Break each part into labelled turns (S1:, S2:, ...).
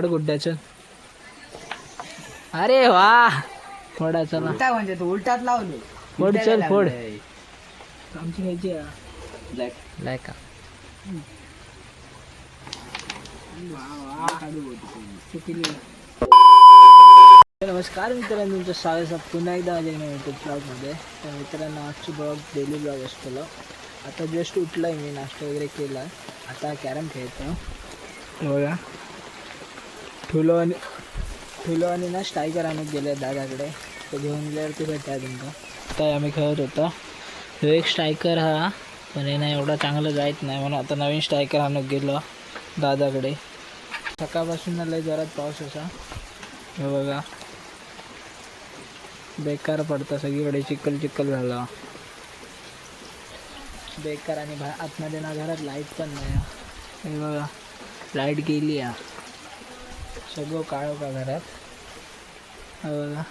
S1: गुड्ड्याचं. अरे वा फोडा चला.
S2: काय म्हणजे तू उलटात लावलो.
S1: फोड चल फोड. आमची घ्यायची ब्लॅक का. नमस्कार मित्रांनो, तुमचं स्वागत पुन्हा एकदा माझ्या यूट्यूब ब्लॉगमध्ये. तर मित्रांनो, आजची ब्लॉग डेली ब्लॉग असतो. आता जस्ट उठला आहे मी, नाश्ता वगैरे केला. आता कॅरम खेळतो बघा. ठुलो आणि ना स्ट्रायकर आणत गेले दादाकडे, तर घेऊन गेल्यावरती भेटाय तुमका. काय आम्ही खेळत होता. तो एक स्ट्रायकर हा, पण हे नाही एवढा चांगलं जायत नाही, म्हणून आता नवीन स्ट्रायकर आणत गेलो दादाकडे. सकाळपासून लय जोरात पाऊस असा हे बघा, बेकार पडतं सगळीकडे, चिखल चिखल झाला बेकार. आणि आतमध्ये ना घरात लाईट पण नाही. हे बघा लाईट गेली आहे, सगळं काळो का घरात. हे बघा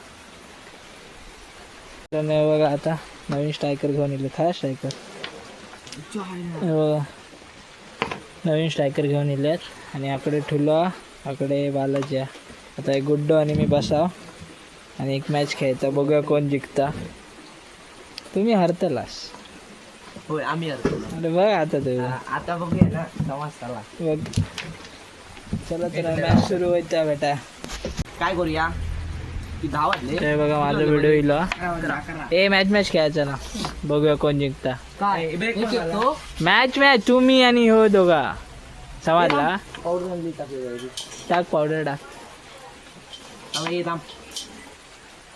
S1: बघा, आता नवीन स्ट्रायकर घेऊन येले. खा स्ट्रायकर हे बघा, नवीन स्ट्रायकर घेऊन येलेत. आणि आकडे ठुलो, आकडे बालाजी. आता एक गुड्डो आणि मी बसाव आणि एक मॅच खेळता, बघूया कोण जिंकता. तुम्ही हरतलास.
S2: होय आम्ही हरतो.
S1: अरे बघ आता तुम्ही
S2: आता बघूया ना समजताला.
S1: बघ चला तर मॅच सुरू व्हायचा बेटा.
S2: काय करूया ती धावतले.
S1: ते बघा माझा व्हिडिओ येईल. ए मॅच खेळायचा ना, बघूया कोण जिंकता.
S2: काय
S1: मॅच तुम्ही आणि हो दोघा समजला.
S2: पावडर
S1: टाक पावडर टाक.
S2: येत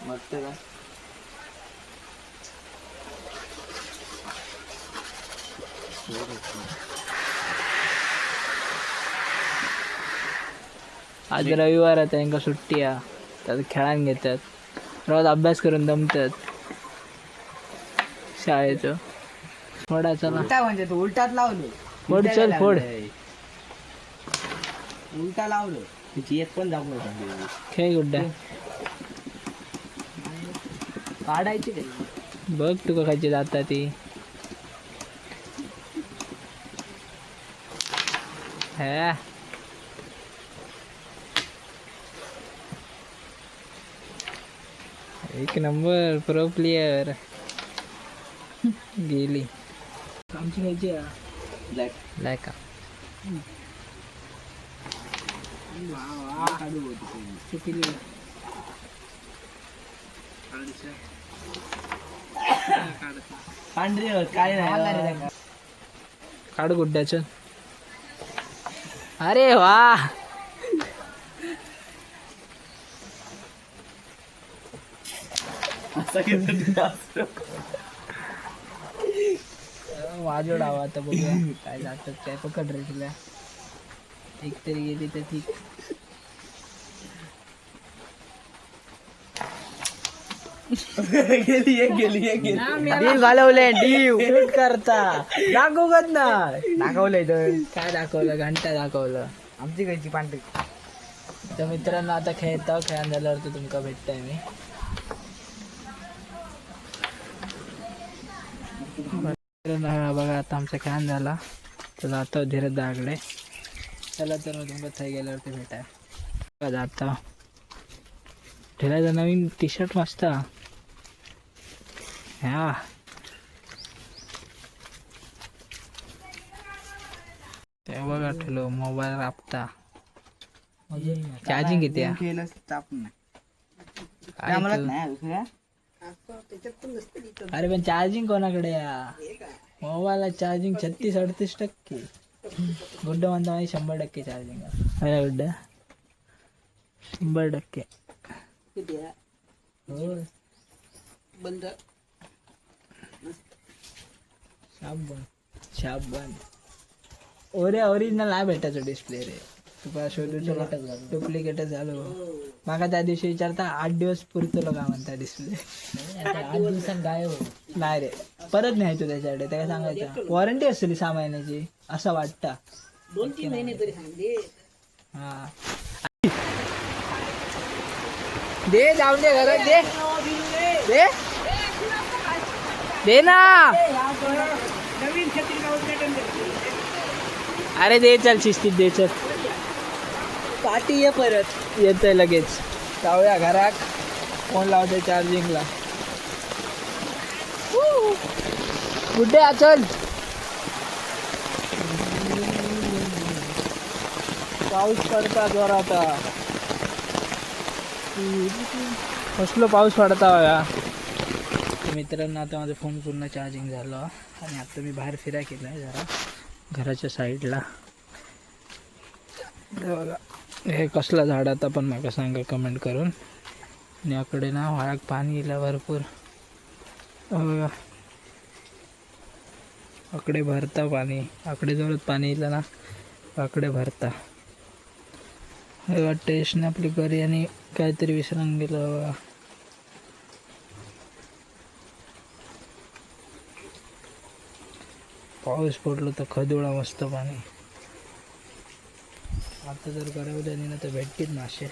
S2: मस्त का.
S1: आज रविवार आहे, त्यांना सुट्टी आहे, तर खेळायला घेतात. रोज अभ्यास करून दमतात शाळेचं. फोडा चला.
S2: काय म्हणजे तू उलटात लावलो.
S1: फोड चल फोड.
S2: उलटा लावलो तिची एक पण जाऊ नका.
S1: खेळ गुड्डा
S2: काढायची काय
S1: बघ तुका खायची जाता ती. हा एक नंबर प्रो प्लेयर. गेली आमची घ्यायची ब्लॅक का.
S2: पांढरी काय नाही.
S1: काढ गुड्ड्याचं. अरे वा वाजो डावा. आता बघूया काय जातात काय. पकड रे तुला, एक तरी गेली तर ठीक.
S2: डील घालवले डीव
S1: शूट करता दाखवत ना.
S2: दाखवलंय तर
S1: काय दाखवलं, घंटा दाखवलं.
S2: आमची घरची पांढरी.
S1: तर मित्रांनो आता खेळता, खेळून झाल्यावरती तुमका भेटताय मी. बघा आता आमचा खेळून झाला, तर जातो धीरज दाकडे. चला तर मग तुमका थंय गेल्यावरती भेटाय जाता. ठेलायचा नवीन टी शर्ट मस्त हा. ते बघा ठेलो मोबाईल राबता. चार्जिंग किती आहे?
S2: केलं ताप नाही.
S1: अरे पण चार्जिंग कोणाकडे या मोबाईलला? चार्जिंग 36-38%. गुड्ड म्हणता माझी 100% चार्जिंग आहे. गुड्ड 100%. हो
S2: बंद
S1: शाप बंद. ओरिजिनल नाही भेटायचं डिस्प्ले रे. तुका शोधून डुप्लिकेटच झालो. माका त्या दिवशी विचारता 8 दिवस पुरतो का म्हणता डिस्प्ले. 8 दिवसात गायब नाही रे, परत न्यायचो त्याच्याकडे. त्याला सांगायचं वॉरंटी असली 6 महिन्याची असं वाटतं.
S2: 2-3 महिने तरी सांगते.
S1: हा दे, जाऊन दे घरात दे दे दे ना.
S2: नवीन छत्रीला उद्घाटन.
S1: अरे दे चल शिस्तीत दे चल.
S2: पाठी ये परत.
S1: येतंय लगेच. जाऊया घरात. फोन लावते चार्जिंगला. कुठे अचल पाऊस पडता जोरात. कसलो पाऊस पडता या. मित्रांनो आता माझा फोन पूर्ण चार्जिंग झालं आणि आता मी बाहेर फिराय केलं आहे जरा घराच्या साईडला. बघा हे कसलं झाड आता पण मला सांगा कमेंट करून. आणि याकडे ना व्हाळाक पाणी येईल भरपूर. बघा आकडे भरता पाणी. आकडे जवळ पाणी येईल ना आकडे भरता. हे वाटतं यशने आपली घरी आणि काहीतरी विसरून गेलं बघा. पाऊस पडलो तर खदुळा मस्त पाणी. आता जर गरवल्या ना तर भेटतील मासे.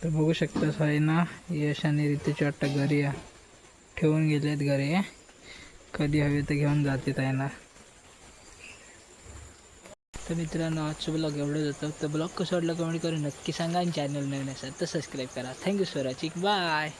S1: तर बघू शकतास आहे ना यश आणि रितेची वाटतं घरी ठेवून गेलेत घरी. कधी हवे तर घेऊन जातात आहे ना. तर मित्रांनो आजचं ब्लॉग एवढं जातं. तर ब्लॉग कसं वाटलं कमेंट करून नक्की सांगा. आणि चॅनल नवीन असेल तर सबस्क्राईब करा. Thank you so much. बाय.